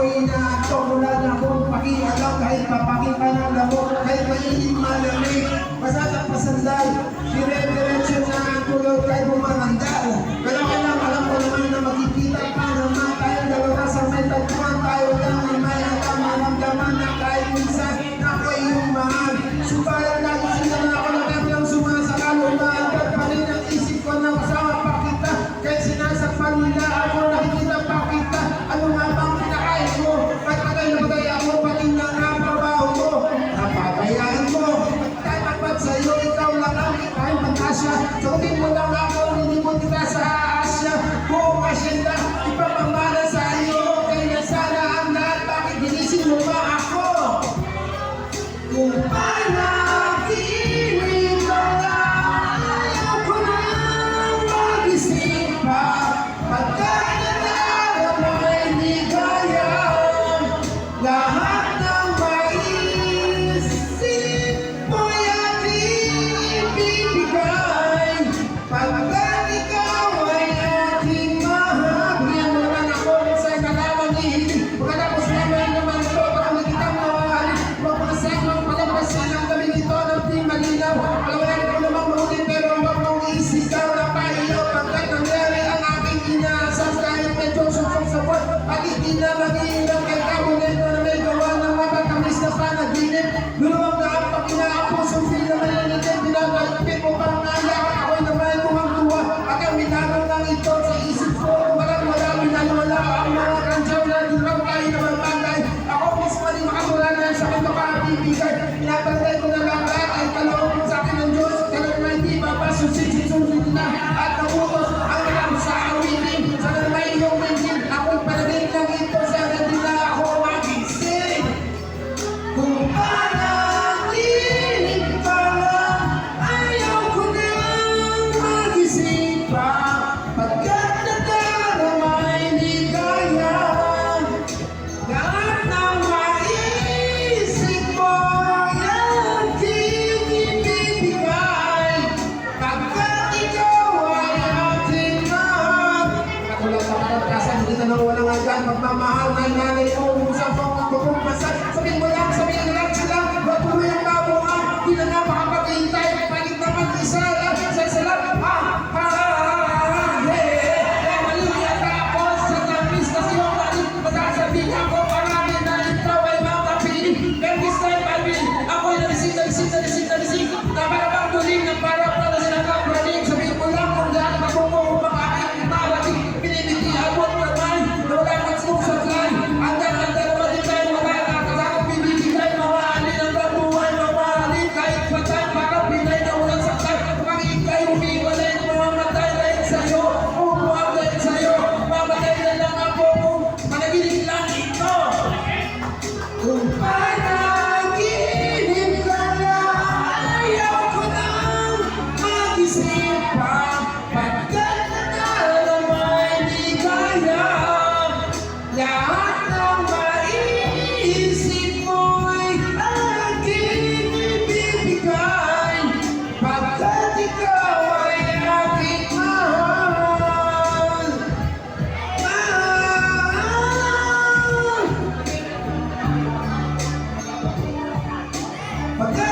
ako'y inaantok, wala na akong pakialam. Kahit papakita ng lamok, kahit mainit malamig, basta pasanday, dire-diretso na ang tulog kahit bumangandal. Pero alam ko naman na makikita pa naman tayo dalawa sa may tagpuan. Tayo lang ay may alam, maramdaman na kahit minsan na ako'y humahal. Subayan lagi sila na ako nakaklang sumasakal. Umaagad pa rin ang isip ko na kasama pa kita. Kahit sinasakpan nila ako, nakikita pa kita. Ano nga bang pinakain mo? Ba't patay na patay ako? Pati na nga trabaho mo. Napabayaan mo. Tatapat sa'yo, ikaw lang ang kahit pagkasya. Sagutin mo lang ako, nilipot kita sa Asya. Buong asyenda, ipapamana sa iyo. Kaya sana ang lahat, bakit ginising mo ba ako? Kung panaginip ka lang, ayaw ko nang mag-isip pa. Pagkat nadarama hindi kaya lahat ng maisip mo'y aking ibibigay. Pagkat ikaw ay aking mahal. Bigyan mo naman ako sa kalamang ihigit. Pagkatapos naman ito, baka nakita mo mahalin. Mapasag ng palampasin ang gabi nito ng di malinaw. Alawalan ko namang mahuli pero huwag mong isigaw na pahiyo. Pagkat nangyari ang aking inaasas kahit medyo susok-sapot. At hindi na mag-iilang kay kabunin na may gawa ng mapatamis na panaginip. Luruang na ang pagkinaapusong di naman nanitin. Pinagkalipin mo pang nayak. Ako'y naman tuwang-tuwa. At ang minanong lang ito sa isip ko. Marami na wala ang mga kansyaw na durang tayo naman bagay. Ako mismo din makatula na sa akin makakabibigay. Pinapantay ko na lahat ay kaloob sa akin ng Diyos. Kaya naman hindi papasusin na at nautos ang alam sa awitin. Sana naman iyong mentin. Ako'y panalig lang ito sa hindi na ako magising. Kung panaginip ka lang, ayaw ko nang magising pa. Pagkat nadarama hindi kaya lahat ng maisip mo ay aking ibibigay. Pagkat ikaw ay aking mahal. Katulad sa kapagkasan, hindi na nang walang hanggan. Pagmamahal na nanay mo, usap ang magpupumpasan. Sabihin mo lang sila, matuloy ang kabuhan. Di na napakapaghintay, palit naman isa lang sa isa lang. Maliit ako sa tamis kasi yung palit. Magsasabihin ako, marami na ikaw ay makapiling. Pero this time, ako'y nalising. Tama na bang tuling ng para sila kapraning. Sabihin mo lang kung dahil magpupupang aking marating. Pinibitihan mo at naman na wala kang susaklay. Anda naman din tayo wala nakakasakang bibigay. Mamahalin ang kabuhay, mamahalin kahit patay. Parang pinay na walang sakay. Kapag ikay umiwalay, mamamatay dahil sa'yo. Umuwag dahil sa'yo. Mamatay na lang ako kung managiling lang ito. Kung panaginip ka lang, ayaw ko nang mag-isip pa. Pagkat nadarama hindi kaya lahat ng maisip mo'y aking ibibigay. Pagkat ikaw ay aking mahal. Pagkat